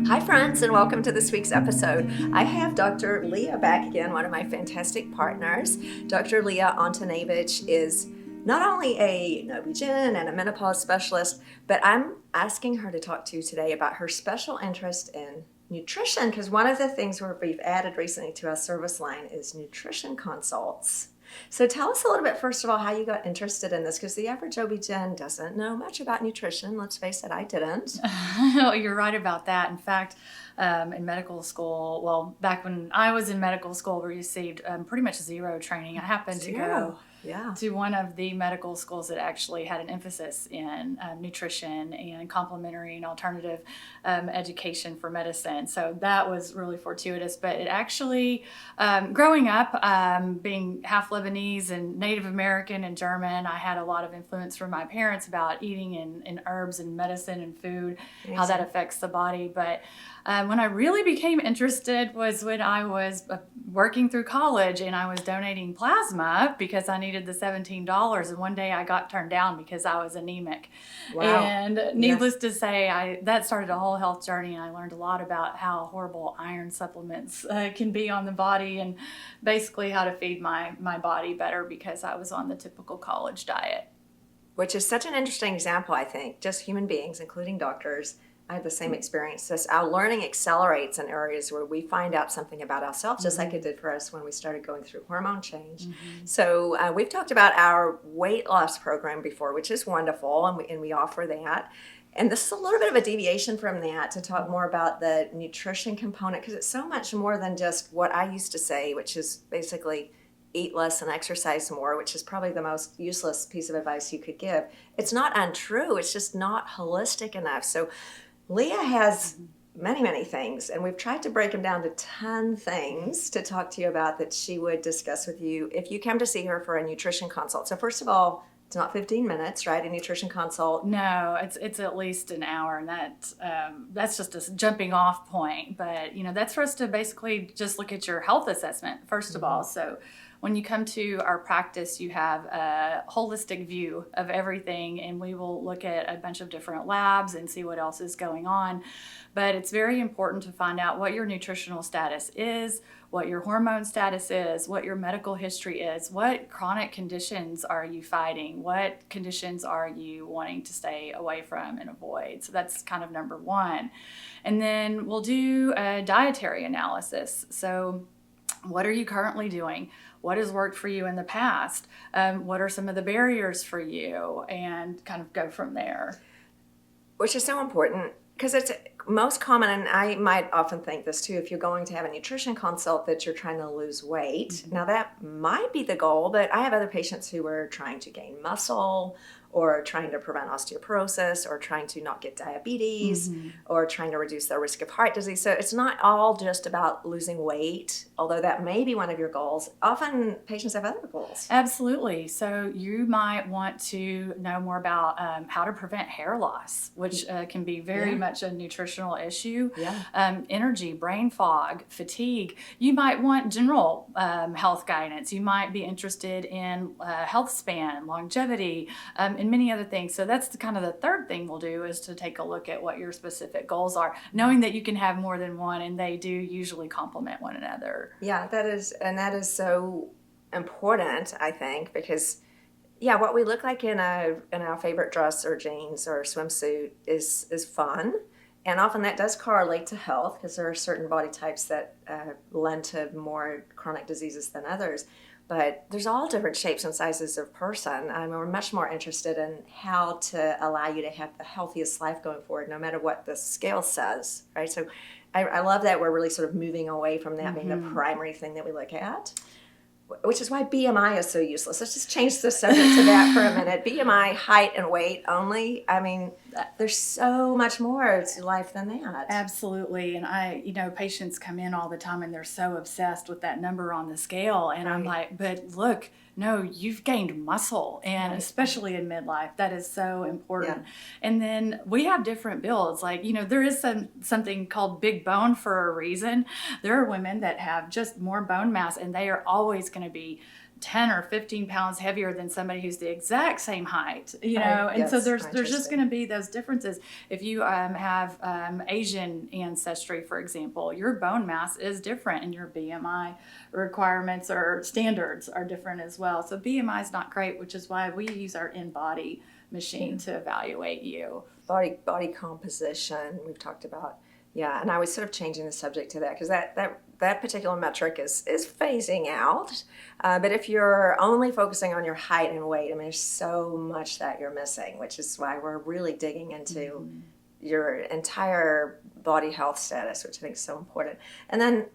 Hi friends, and welcome to this week's episode. I have Dr. Leah back again, one of my fantastic partners. Dr. Leah Antoniewicz is not only a OB-GYN and a menopause specialist, but I'm asking her to talk to you today about her special interest in nutrition, because one of the things we've added recently to our service line is nutrition consults. So tell us a little bit, first of all, how you got interested in this, because the average OB-GYN doesn't know much about nutrition. Let's face it, I didn't. You're right about that. In fact, in medical school, well, back when I was in medical school, we received pretty much zero training. I happened to go to one of the medical schools that actually had an emphasis in nutrition and complementary and alternative education for medicine. So that was really fortuitous. But it actually, growing up, being half Lebanese and Native American and German, I had a lot of influence from my parents about eating and herbs and medicine and food, how that affects the body. But when I really became interested was when I was working through college and I was donating plasma because I needed the $17. And one day I got turned down because I was anemic. Wow. And needless to say, that started a whole health journey, and I learned a lot about how horrible iron supplements can be on the body, and basically how to feed my body better because I was on the typical college diet. Which is such an interesting example, I think. Just human beings, including doctors, I had the same experience. Our learning accelerates in areas where we find out something about ourselves, just like it did for us when we started going through hormone change. So we've talked about our weight loss program before, which is wonderful, and we offer that. And this is a little bit of a deviation from that to talk more about the nutrition component, because it's so much more than just what I used to say, which is basically eat less and exercise more, which is probably the most useless piece of advice you could give. It's not untrue. It's just not holistic enough. So Leah has many, many things, and we've tried to break them down to 10 things to talk to you about that she would discuss with you if you come to see her for a nutrition consult. So first of all, it's not 15 minutes, right? A nutrition consult. No, it's at least an hour, and that's just a jumping off point. But that's for us to basically just look at your health assessment first of all. So when you come to our practice, you have a holistic view of everything, and we will look at a bunch of different labs and see what else is going on. But it's very important to find out what your nutritional status is, what your hormone status is, what your medical history is, what chronic conditions are you fighting, what conditions are you wanting to stay away from and avoid. So that's kind of number one. And then we'll do a dietary analysis. So what are you currently doing? What has worked for you in the past? What are some of the barriers for you? And kind of go from there. Which is so important, because it's most common, and I might often think this too, if you're going to have a nutrition consult that you're trying to lose weight. Now that might be the goal, but I have other patients who are trying to gain muscle, or trying to prevent osteoporosis, or trying to not get diabetes, or trying to reduce their risk of heart disease. So it's not all just about losing weight, although that may be one of your goals. Often patients have other goals. Absolutely. So you might want to know more about how to prevent hair loss, which can be very much a nutritional issue. Energy, brain fog, fatigue. You might want general health guidance. You might be interested in health span, longevity, and many other things. So that's kind of the third thing we'll do, is to take a look at what your specific goals are, knowing that you can have more than one, and they do usually complement one another. Yeah, that is so important, I think, because what we look like in our favorite dress or jeans or swimsuit is fun. And often that does correlate to health, because there are certain body types that lend to more chronic diseases than others. But there's all different shapes and sizes of person. We're much more interested in how to allow you to have the healthiest life going forward, no matter what the scale says, right? So I love that we're really sort of moving away from that being the primary thing that we look at, which is why BMI is so useless. Let's just change the subject to that for a minute. BMI, height and weight only. I mean, there's so much more to life than that. Absolutely. And patients come in all the time and they're so obsessed with that number on the scale. And I'm like, but look, no, you've gained muscle, and especially in midlife, that is so important. And then we have different builds. Like, there is something called big bone for a reason. There are women that have just more bone mass, and they are always going to be 10 or 15 pounds heavier than somebody who's the exact same height, and so there's just going to be those differences. If you have Asian ancestry, for example, your bone mass is different and your BMI requirements or standards are different as well. So BMI is not great, which is why we use our InBody machine to evaluate you. Body composition, we've talked about. Yeah, and I was sort of changing the subject to that because that particular metric is phasing out. But if you're only focusing on your height and weight, I mean, there's so much that you're missing, which is why we're really digging into your entire body health status, which I think is so important. And then,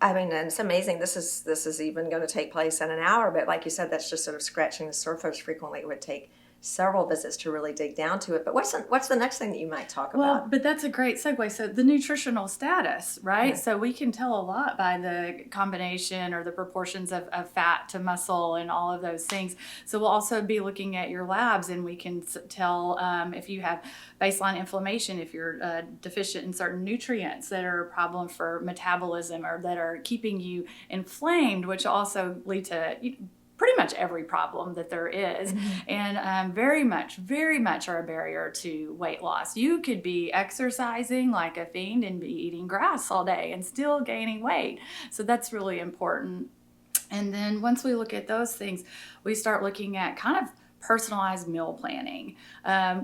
I mean, and it's amazing. This is even going to take place in an hour, but like you said, that's just sort of scratching the surface. Frequently, it would take several visits to really dig down to it. But what's the next thing that you might talk about? Well, but that's a great segue. So the nutritional status, right? Yeah. So we can tell a lot by the combination or the proportions of fat to muscle and all of those things. So we'll also be looking at your labs, and we can tell if you have baseline inflammation, if you're deficient in certain nutrients that are a problem for metabolism or that are keeping you inflamed, which also lead to pretty much every problem that there is, and very much are a barrier to weight loss. You could be exercising like a fiend and be eating grass all day and still gaining weight. So that's really important. And then once we look at those things, we start looking at kind of personalized meal planning.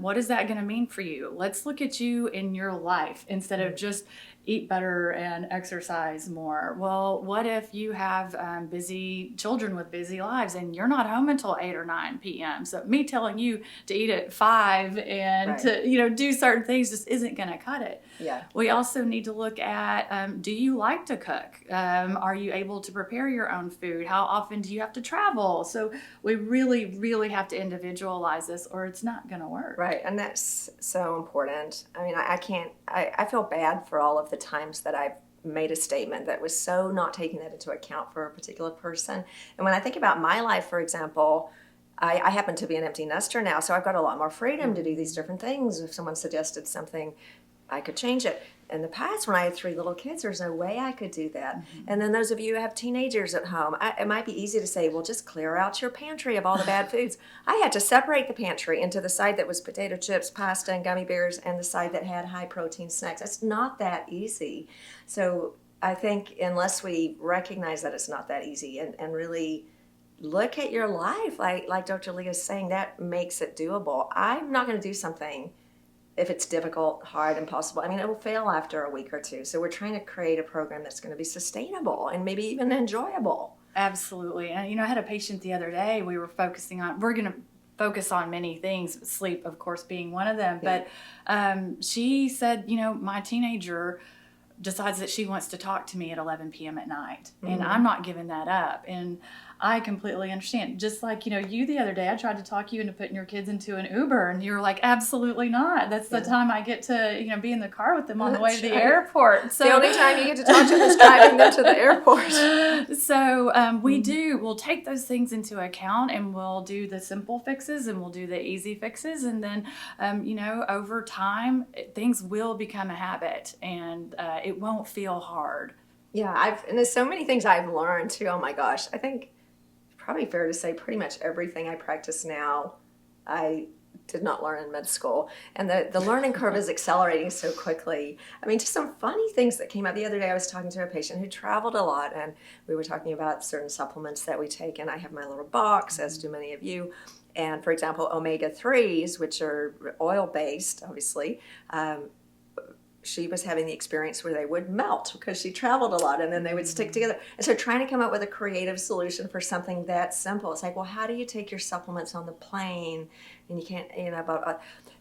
What is that going to mean for you? Let's look at you in your life instead of just eat better and exercise more. Well, what if you have busy children with busy lives and you're not home until 8 or 9 p.m.? So me telling you to eat at 5 and to do certain things just isn't going to cut it. Yeah. We also need to look at, do you like to cook? Are you able to prepare your own food? How often do you have to travel? So we really, really have to individualize this or it's not going to work. Right, and that's so important. I mean, I feel bad for all of the times that I've made a statement that was so not taking that into account for a particular person. And when I think about my life, for example, I happen to be an empty nester now, so I've got a lot more freedom to do these different things. If someone suggested something, I could change it. In the past, when I had 3 little kids, there's no way I could do that. And then those of you who have teenagers at home, it might be easy to say, well, just clear out your pantry of all the bad foods. I had to separate the pantry into the side that was potato chips, pasta, and gummy bears, and the side that had high-protein snacks. It's not that easy. So I think unless we recognize that it's not that easy and really look at your life, like Dr. Leah is saying, that makes it doable. I'm not going to do something if it's difficult, hard, impossible. I mean, it will fail after a week or two. So we're trying to create a program that's going to be sustainable and maybe even enjoyable. Absolutely. And, I had a patient the other day, we're going to focus on many things, sleep, of course, being one of them. Yeah. But she said, my teenager decides that she wants to talk to me at 11 p.m. at night. And I'm not giving that up. And I completely understand. Just like, you the other day, I tried to talk you into putting your kids into an Uber and you were like, absolutely not. That's the time I get to, be in the car with them on the way to the airport. So the only time you get to talk to them is driving them to the airport. So we'll take those things into account and we'll do the simple fixes and we'll do the easy fixes. And then, over time, things will become a habit and it won't feel hard. Yeah, and there's so many things I've learned too. Oh my gosh, I think probably fair to say pretty much everything I practice now, I did not learn in med school. And the learning curve is accelerating so quickly. I mean, just some funny things that came up. The other day I was talking to a patient who traveled a lot, and we were talking about certain supplements that we take, and I have my little box, as do many of you. And for example, omega-3s, which are oil-based, obviously, she was having the experience where they would melt because she traveled a lot and then they would stick together. And so trying to come up with a creative solution for something that simple. It's like, well, how do you take your supplements on the plane? And you can't,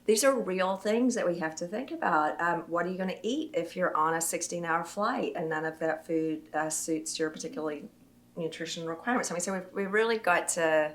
these are real things that we have to think about. What are you going to eat if you're on a 16-hour flight and none of that food suits your particular nutrition requirements? I mean, so we've really got to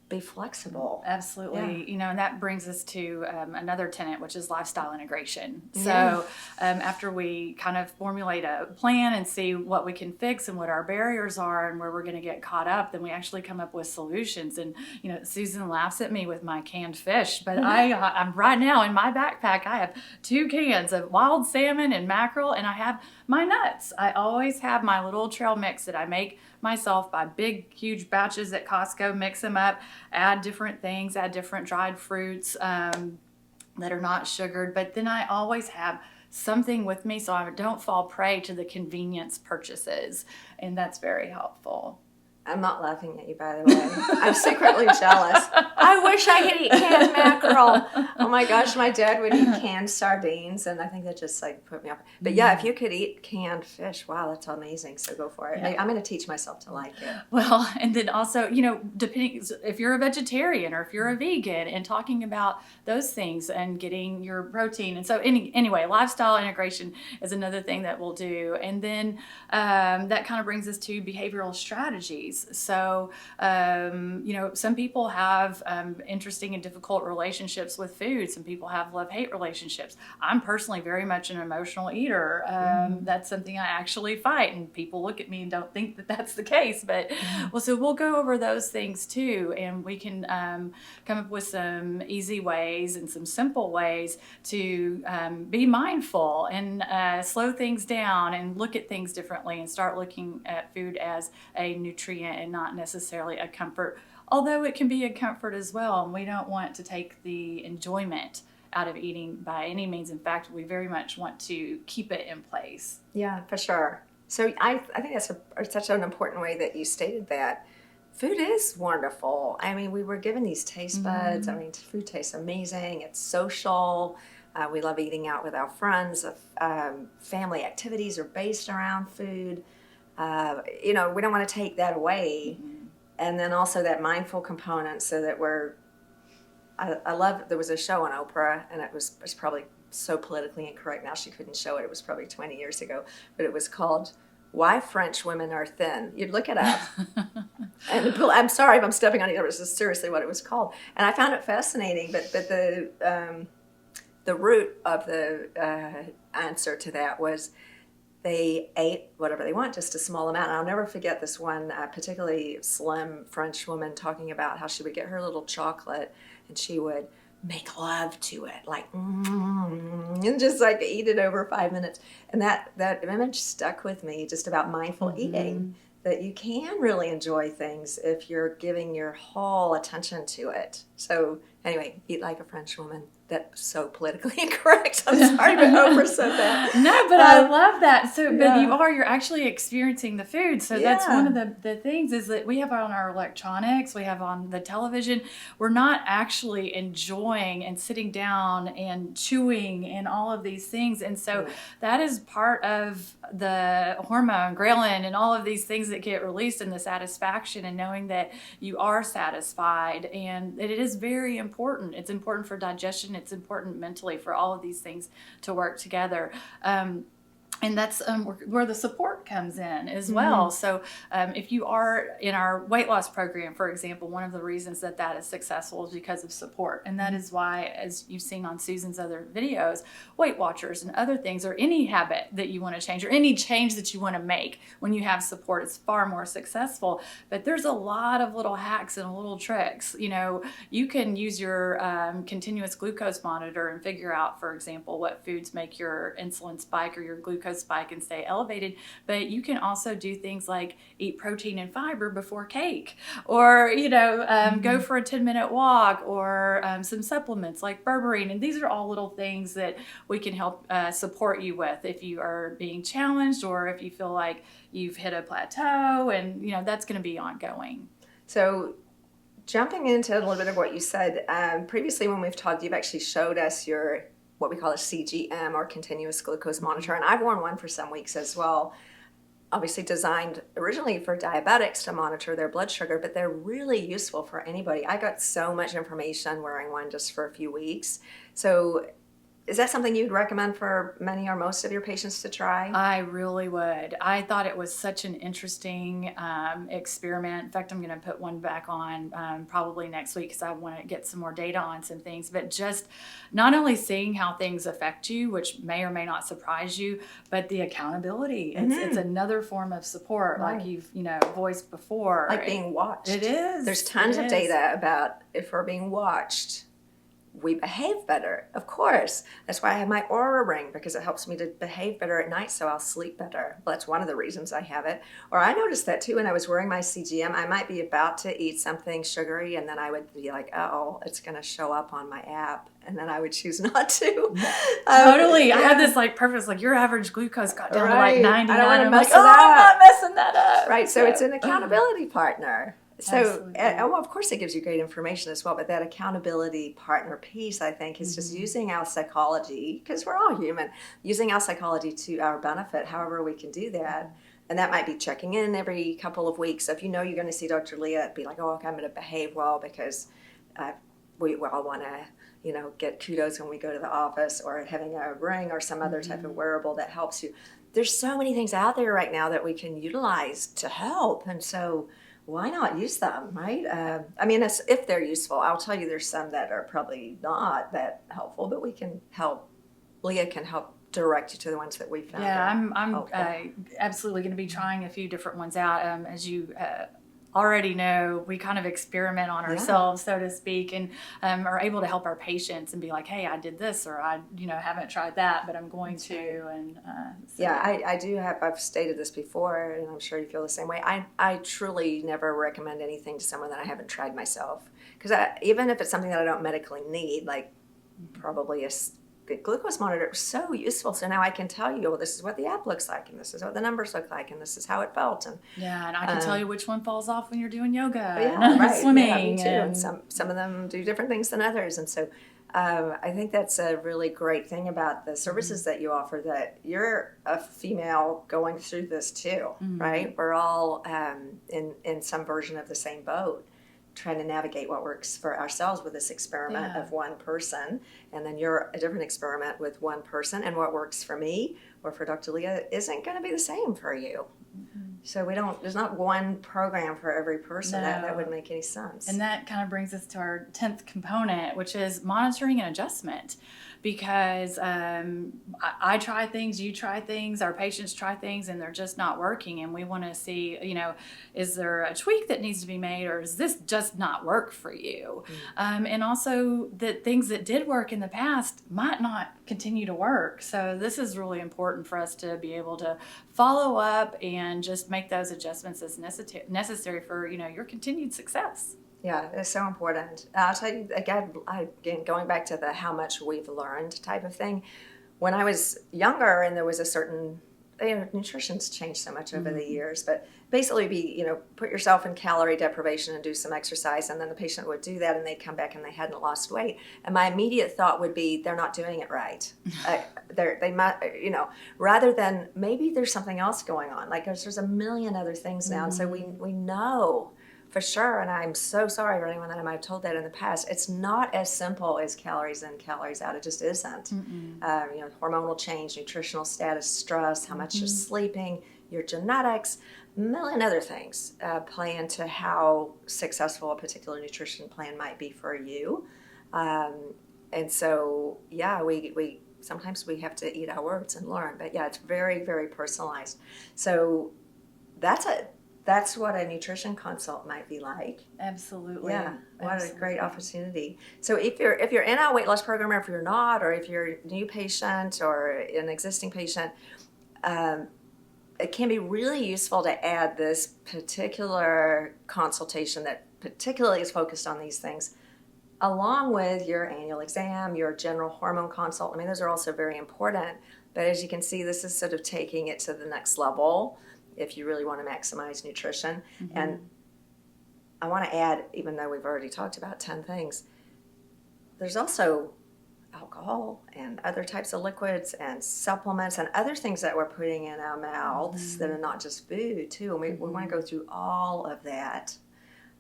be flexible. Absolutely. Yeah. And that brings us to another tenet, which is lifestyle integration. Yeah. So after we kind of formulate a plan and see what we can fix and what our barriers are and where we're going to get caught up, then we actually come up with solutions. And, Susan laughs at me with my canned fish, but I'm right now in my backpack, I have 2 cans of wild salmon and mackerel, and I have my nuts. I always have my little trail mix that I make myself, buy big, huge batches at Costco, mix them up, add different things, add different dried fruits that are not sugared. But then I always have something with me so I don't fall prey to the convenience purchases. And that's very helpful. I'm not laughing at you, by the way. I'm secretly jealous. I wish I could eat canned mackerel. Oh my gosh, my dad would eat canned sardines, and I think that just like put me off. But yeah, if you could eat canned fish, wow, that's amazing. So go for it. Yeah. I'm going to teach myself to like it. Well, and then also, depending if you're a vegetarian or if you're a vegan, and talking about those things and getting your protein. And so anyway, lifestyle integration is another thing that we'll do. And then that kind of brings us to behavioral strategies. So, some people have interesting and difficult relationships with food. Some people have love-hate relationships. I'm personally very much an emotional eater. That's something I actually fight, and people look at me and don't think that that's the case. But, so we'll go over those things too, and we can come up with some easy ways and some simple ways to be mindful and slow things down and look at things differently and start looking at food as a nutrient and not necessarily a comfort, although it can be a comfort as well. And we don't want to take the enjoyment out of eating by any means. In fact, we very much want to keep it in place. Yeah, for sure. So I think that's such an important way that you stated that. Food is wonderful. I mean, we were given these taste buds. I mean, food tastes amazing. It's social. We love eating out with our friends. Family activities are based around food. We don't want to take that away. And then also that mindful component so that I love, there was a show on Oprah, and it's probably so politically incorrect now she couldn't show it. It was probably 20 years ago, but it was called Why French Women Are Thin. You'd look it up. And I'm sorry if I'm stepping on you. It was just seriously what it was called. And I found it fascinating, but the root of the answer to that was they ate whatever they want, just a small amount. And I'll never forget this one particularly slim French woman talking about how she would get her little chocolate and she would make love to it, like, and just like eat it over 5 minutes. And that image stuck with me, just about mindful eating, that you can really enjoy things if you're giving your whole attention to it. So anyway, eat like a French woman. That's so politically incorrect. I'm sorry, but Oprah said that. No, but I love that. So, but you're actually experiencing the food. So that's one of the things is that we have on our electronics, we have on the television. We're not actually enjoying and sitting down and chewing and all of these things. And so that is part of the hormone, ghrelin, and all of these things that get released in the satisfaction and knowing that you are satisfied. And it is very important. It's important for digestion. It's important mentally for all of these things to work together. And that's where the support comes in as well. So if you are in our weight loss program, for example, one of the reasons that is successful is because of support. And that is why, as you've seen on Susan's other videos, Weight Watchers and other things, or any habit that you want to change or any change that you want to make, when you have support, it's far more successful. But there's a lot of little hacks and little tricks. You can use your continuous glucose monitor and figure out, for example, what foods make your insulin spike or your glucose spike and stay elevated. But you can also do things like eat protein and fiber before cake, or go for a 10-minute walk, or some supplements like berberine. And these are all little things that we can help support you with if you are being challenged, or if you feel like you've hit a plateau, and that's going to be ongoing. So jumping into a little bit of what you said, previously when we've talked, you've actually showed us your what we call a CGM, or continuous glucose monitor, and I've worn one for some weeks as well. Obviously designed originally for diabetics to monitor their blood sugar, but they're really useful for anybody. I got so much information wearing one just for a few weeks. So is that something you'd recommend for many or most of your patients to try? I really would. I thought it was such an interesting experiment. In fact, I'm going to put one back on probably next week because I want to get some more data on some things. But just not only seeing how things affect you, which may or may not surprise you, but the accountability. It's another form of support, like you've voiced before. Like being watched. It is. There's tons of data about if we're being watched, we behave better. Of course. That's why I have my Aura ring, because it helps me to behave better at night, so I'll sleep better. Well, that's one of the reasons I have it. Or I noticed that too when I was wearing my CGM. I might be about to eat something sugary, and then I would be like, oh, it's going to show up on my app. And then I would choose not to. Totally. Yeah. I had this like purpose, like your average glucose got down to like 99. I don't want to I'm mess like, it up. I'm not messing that up. Right. So it's an accountability partner. So, Absolutely. well, of course, it gives you great information as well. But that accountability partner piece, I think, is just using our psychology, because we're all human, using our psychology to our benefit, however we can do that. And that might be checking in every couple of weeks. So if you know you're going to see Dr. Leah, it'd be like, oh, okay, I'm going to behave well because we all want to, get kudos when we go to the office, or having a ring or some other type of wearable that helps you. There's so many things out there right now that we can utilize to help. And so why not use them, right? If they're useful. I'll tell you there's some that are probably not that helpful, but we can help. Leah can help direct you to the ones that we found. Yeah, I'm absolutely going to be trying a few different ones out. As you already know, we kind of experiment on ourselves, so to speak, and are able to help our patients and be like, hey, I did this, or I haven't tried that, but I'm going to. And I do have, I've stated this before, and I'm sure you feel the same way. I truly never recommend anything to someone that I haven't tried myself, because even if it's something that I don't medically need, like probably a glucose monitor, is so useful. So now I can tell you, well, this is what the app looks like, and this is what the numbers look like, and this is how it felt. And and I can tell you which one falls off when you're doing yoga, right. swimming. Yeah, me too. And some of them do different things than others. And so I think that's a really great thing about the services that you offer, that you're a female going through this too, right? We're all in some version of the same boat, trying to navigate what works for ourselves with this experiment of one person, and then you're a different experiment with one person, and what works for me or for Dr. Leah isn't going to be the same for you. So there's not one program for every person. That wouldn't make any sense. And that kind of brings us to our 10th component, which is monitoring and adjustment. Because I try things, you try things, our patients try things, and they're just not working. And we want to see, is there a tweak that needs to be made, or is this just not work for you? And also that things that did work in the past might not continue to work. So this is really important for us to be able to follow up and just make those adjustments as necessary for, your continued success. Yeah, it's so important. I'll tell you, again, going back to the how much we've learned type of thing, when I was younger and there was a certain, nutrition's changed so much over the years, but basically put yourself in calorie deprivation and do some exercise, and then the patient would do that and they'd come back and they hadn't lost weight. And my immediate thought would be, they're not doing it right. They might, rather than maybe there's something else going on. Like there's a million other things now. And so we know for sure, and I'm so sorry for anyone that I might have told that in the past, it's not as simple as calories in, calories out. It just isn't. Hormonal change, nutritional status, stress, how much you're sleeping, your genetics, a million other things play into how successful a particular nutrition plan might be for you. And so, we sometimes we have to eat our words and learn. But it's very, very personalized. So that's what a nutrition consult might be like. Absolutely. Yeah, what a great opportunity. So if you're in our weight loss program, or if you're not, or if you're a new patient or an existing patient, it can be really useful to add this particular consultation that particularly is focused on these things, along with your annual exam, your general hormone consult. I mean, those are also very important. But as you can see, this is sort of taking it to the next level if you really want to maximize nutrition. And I want to add, even though we've already talked about 10 things, there's also alcohol and other types of liquids and supplements and other things that we're putting in our mouths that are not just food too. And we want to go through all of that.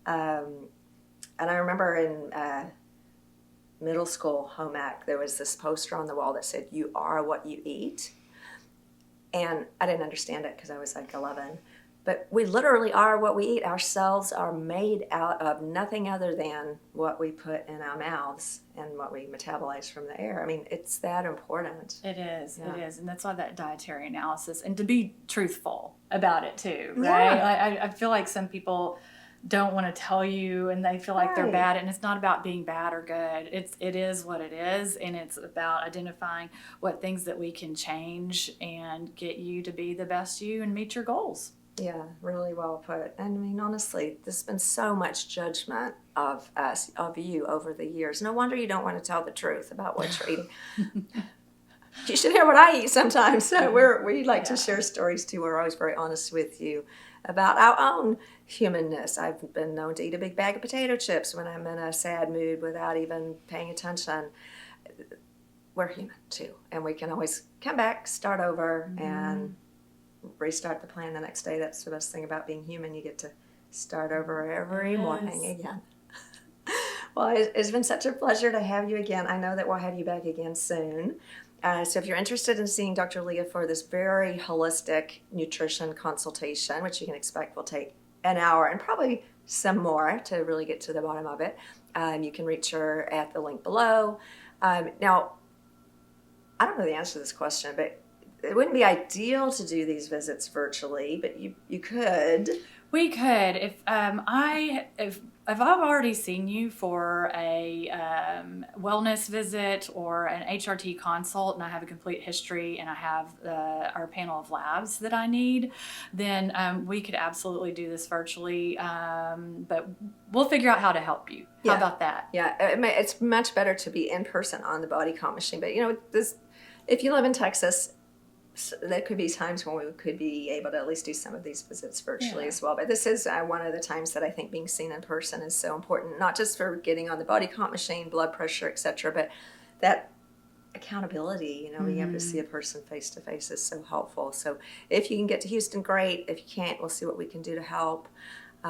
And I remember in middle school home ec, there was this poster on the wall that said, "You are what you eat." And I didn't understand it because I was like 11. But we literally are what we eat. Our cells are made out of nothing other than what we put in our mouths and what we metabolize from the air. I mean, it's that important. It is. Yeah. It is. And that's why that dietary analysis, and to be truthful about it too, right? Yeah. I feel like some people don't want to tell you, and they feel like they're Right. bad. And it's not about being bad or good. It is what it is, and it's about identifying what things that we can change and get you to be the best you and meet your goals. Yeah, really well put. And I mean, honestly, there's been so much judgment of us, of you over the years. No wonder you don't want to tell the truth about what you're eating. You should hear what I eat sometimes. So we like to share stories too. We're always very honest with you about our own humanness. I've been known to eat a big bag of potato chips when I'm in a sad mood without even paying attention. We're human too, and we can always come back, start over, and restart the plan the next day. That's the best thing about being human. You get to start over every morning again. Well, it's been such a pleasure to have you again. I know that we'll have you back again soon. So if you're interested in seeing Dr. Leah for this very holistic nutrition consultation, which you can expect will take an hour and probably some more to really get to the bottom of it, you can reach her at the link below. Now, I don't know the answer to this question, but it wouldn't be ideal to do these visits virtually, but you could. We could, if I've already seen you for a wellness visit or an HRT consult, and I have a complete history, and I have our panel of labs that I need, then we could absolutely do this virtually. But we'll figure out how to help you. How about that? Yeah, it's much better to be in person on the body comp machine. But if you live in Texas, there could be times when we could be able to at least do some of these visits virtually as well. But this is one of the times that I think being seen in person is so important, not just for getting on the body comp machine, blood pressure, etc., but that accountability, being able to see a person face to face is so helpful. So if you can get to Houston, great. If you can't, we'll see what we can do to help.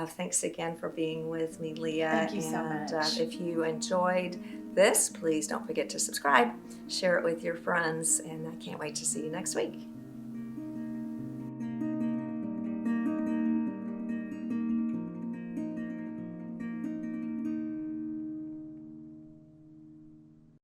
Thanks again for being with me, Leah. Thank you so much. If you enjoyed this, please don't forget to subscribe, share it with your friends, and I can't wait to see you next week.